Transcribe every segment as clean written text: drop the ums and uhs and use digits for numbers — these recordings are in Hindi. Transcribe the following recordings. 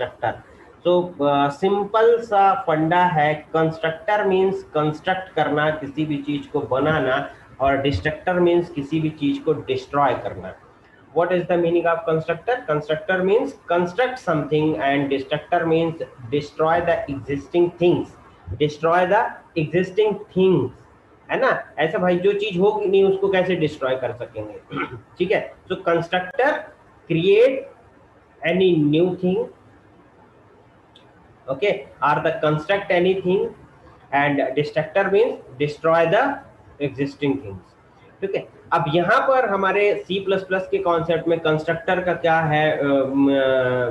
कंस्ट्रक्टर। तो सिंपल सा फंडा है, कंस्ट्रक्टर मीन्स कंस्ट्रक्ट करना, किसी भी चीज को बनाना, और डिस्ट्रक्टर मीन्स किसी भी चीज को डिस्ट्रॉय करना। What is the meaning of constructor? Constructor means construct something and destructor means destroy the existing things. Destroy the existing things, है ना? ऐसा भाई जो चीज होगी नहीं उसको कैसे डिस्ट्रॉय कर सकेंगे? ठीक है, तो constructor create any new thing, okay, or the construct anything, and destructor means destroy the existing things. ठीक है, अब यहाँ पर हमारे C++ के कॉन्सेप्ट में कंस्ट्रक्टर का क्या है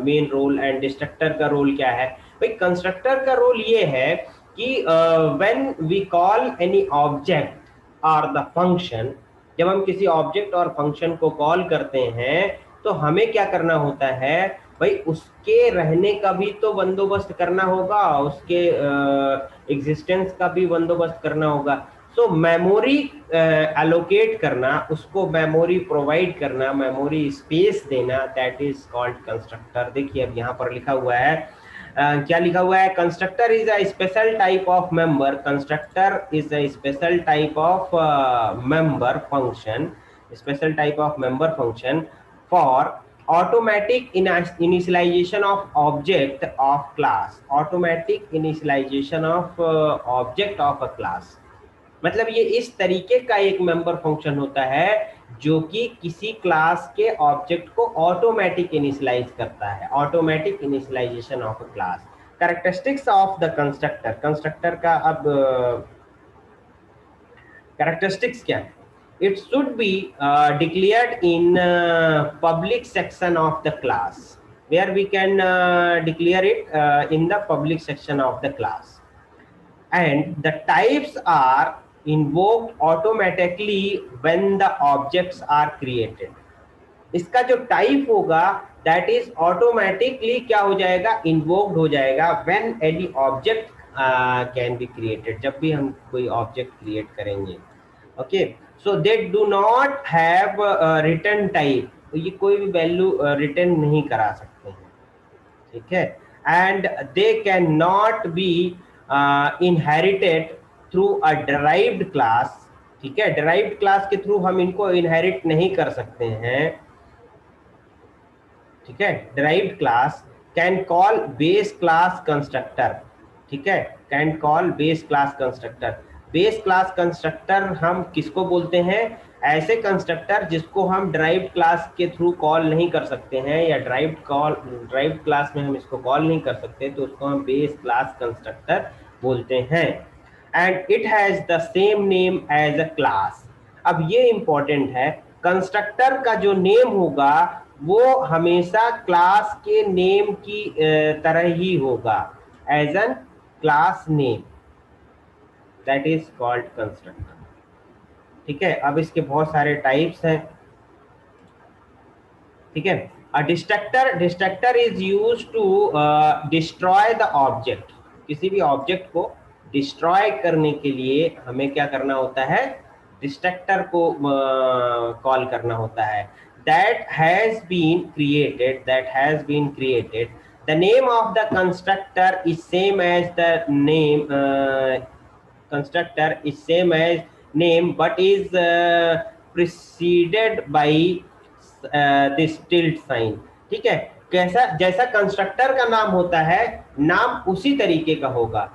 मेन रोल एंड डिस्ट्रक्टर का रोल क्या है? भाई कंस्ट्रक्टर का रोल ये है कि when we call any object और द फंक्शन, जब हम किसी ऑब्जेक्ट और फंक्शन को कॉल करते हैं तो हमें क्या करना होता है भाई? उसके रहने का भी तो बंदोबस्त करना होगा, उसके एग्जिस्टेंस का भी बंदोबस्त करना होगा। सो मेमोरी एलोकेट करना, उसको मेमोरी प्रोवाइड करना, मेमोरी स्पेस देना, दैट इज कॉल्ड कंस्ट्रक्टर। देखिए अब यहाँ पर लिखा हुआ है, क्या लिखा हुआ है? Constructor is a special type of member, constructor is a special type of member function, special type of member function for automatic initialization of object of class, automatic initialization of object of a class। मतलब ये इस तरीके का एक मेंबर फंक्शन होता है जो कि किसी क्लास के ऑब्जेक्ट को ऑटोमेटिक इनिशियलाइज करता है, automatic initialization of a class. Characteristics of the constructor, constructor का अब कैरेक्टरिस्टिक्स क्या है? It should be declared in public section of the class, where we can declare it in the public section of the class, and the types are invoked automatically when the objects are created। इसका जो टाइप होगा दैट इज ऑटोमेटिकली क्या हो जाएगा? इन्वोक्ड हो जाएगा when any object can be created, जब भी हम कोई ऑब्जेक्ट क्रिएट करेंगे। Okay, so they do not have return type, ये कोई भी वैल्यू रिटर्न नहीं करा सकते हैं, ठीक है। And they can not be inherited through a derived class, ठीक है। डिराइव्ड क्लास के थ्रू हम इनको इनहेरिट नहीं कर सकते हैं, ठीक है। Derived class can call base class constructor, ठीक है, can call base class constructor. Base class constructor हम किसको बोलते हैं? ऐसे कंस्ट्रक्टर जिसको हम डिराइव्ड क्लास के थ्रू कॉल नहीं कर सकते हैं, या डिराइव्ड क्लास में हम इसको कॉल नहीं कर सकते, तो उसको हम बेस क्लास कंस्ट्रक्टर बोलते हैं। And it has the same name as a class. अब ये इंपॉर्टेंट है, कंस्ट्रक्टर का जो नेम होगा वो हमेशा क्लास के नेम की तरह ही होगा, as an class name, that is called constructor, ठीक है। अब इसके बहुत सारे टाइप्स हैं, ठीक है। A destructor is used to destroy the object. किसी भी ऑब्जेक्ट को डिस्ट्रॉय करने के लिए हमें क्या करना होता है? डिस्ट्रक्टर को कॉल करना होता है। that has been created, the name of the constructor is same as the name constructor is same as name, but is preceded by this tilde sign, ठीक है। कैसा? जैसा कंस्ट्रक्टर का नाम होता है, नाम उसी तरीके का होगा,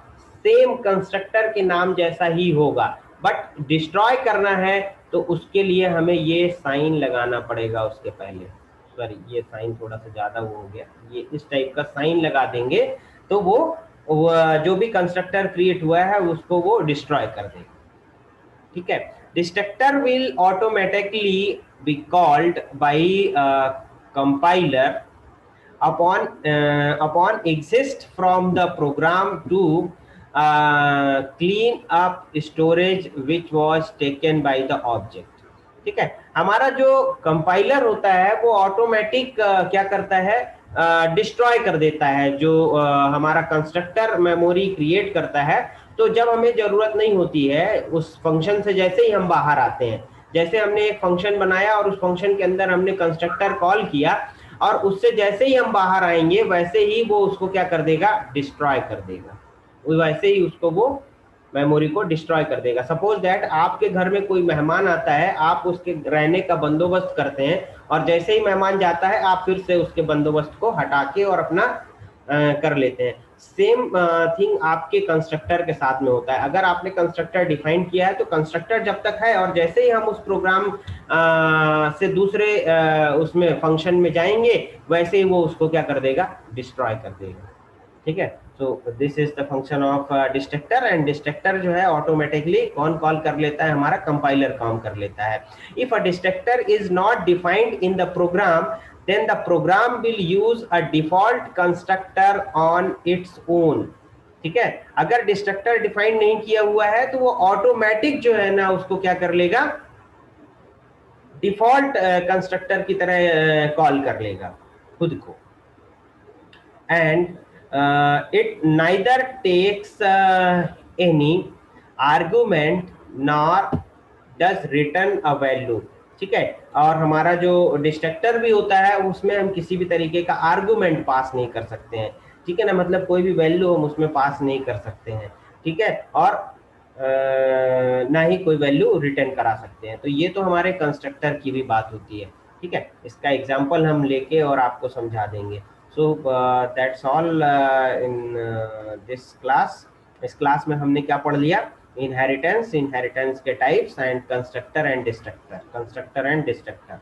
सेम कंस्ट्रक्टर के नाम जैसा ही होगा, बट डिस्ट्रॉय करना है तो उसके लिए हमें ये साइन लगाना पड़ेगा उसके पहले। सॉरी, ये साइन थोड़ा सा ज्यादा वो हो गया, ये इस टाइप का साइन लगा देंगे तो वो जो भी कंस्ट्रक्टर क्रिएट हुआ है उसको वो डिस्ट्रॉय कर देगा, ठीक है। Destructor will automatically be called by compiler upon exit from the program to clean up storage which was taken by the object, ठीक है। हमारा जो कंपाइलर होता है वो ऑटोमेटिक क्या करता है? डिस्ट्रॉय कर देता है जो हमारा कंस्ट्रक्टर मेमोरी क्रिएट करता है। तो जब हमें जरूरत नहीं होती है उस फंक्शन से, जैसे ही हम बाहर आते हैं, जैसे हमने एक फंक्शन बनाया और उस फंक्शन के अंदर हमने कंस्ट्रक्टर कॉल किया, और उससे जैसे ही हम बाहर आएंगे वैसे ही वो उसको क्या कर देगा, डिस्ट्रॉय कर देगा, वैसे ही उसको वो मेमोरी को डिस्ट्रॉय कर देगा। सपोज दैट आपके घर में कोई मेहमान आता है, आप उसके रहने का बंदोबस्त करते हैं और जैसे ही मेहमान जाता है आप फिर से उसके बंदोबस्त को हटा के और अपना कर लेते हैं। सेम थिंग आपके कंस्ट्रक्टर के साथ में होता है। अगर आपने कंस्ट्रक्टर डिफाइन किया है तो कंस्ट्रक्टर जब तक है और जैसे ही हम उस प्रोग्राम से दूसरे उसमें फंक्शन में जाएंगे वैसे ही वो उसको क्या कर देगा, डिस्ट्रॉय कर देगा। ठीक है, so this is the function of destructor. And destructor जो है ऑटोमेटिकली कौन कॉल कर लेता है, हमारा कंपाइलर काम कर लेता है। If a destructor is not defined in the program then the program will use a default constructor on its own। ठीक है, अगर डिस्ट्रक्टर डिफाइन नहीं किया हुआ है तो वो ऑटोमेटिक जो है ना उसको क्या कर लेगा, डिफॉल्ट कंस्ट्रक्टर की तरह कॉल कर लेगा खुद को। And it neither takes any argument nor does return a value. ठीक है, और हमारा जो डिस्ट्रक्टर भी होता है उसमें हम किसी भी तरीके का आर्गुमेंट पास नहीं कर सकते हैं। ठीक है ना, मतलब कोई भी वैल्यू हम उसमें पास नहीं कर सकते हैं। ठीक है, और ना ही कोई वैल्यू रिटर्न करा सकते हैं। तो ये तो हमारे कंस्ट्रक्टर की भी बात होती है। ठीक है, इसका एग्जाम्पल हम लेके और आपको समझा देंगे। So that's all in this class. इस क्लास में हमने क्या पढ़ लिया, इनहेरिटेंस, इनहेरिटेंस के types and constructor and destructor, constructor and destructor.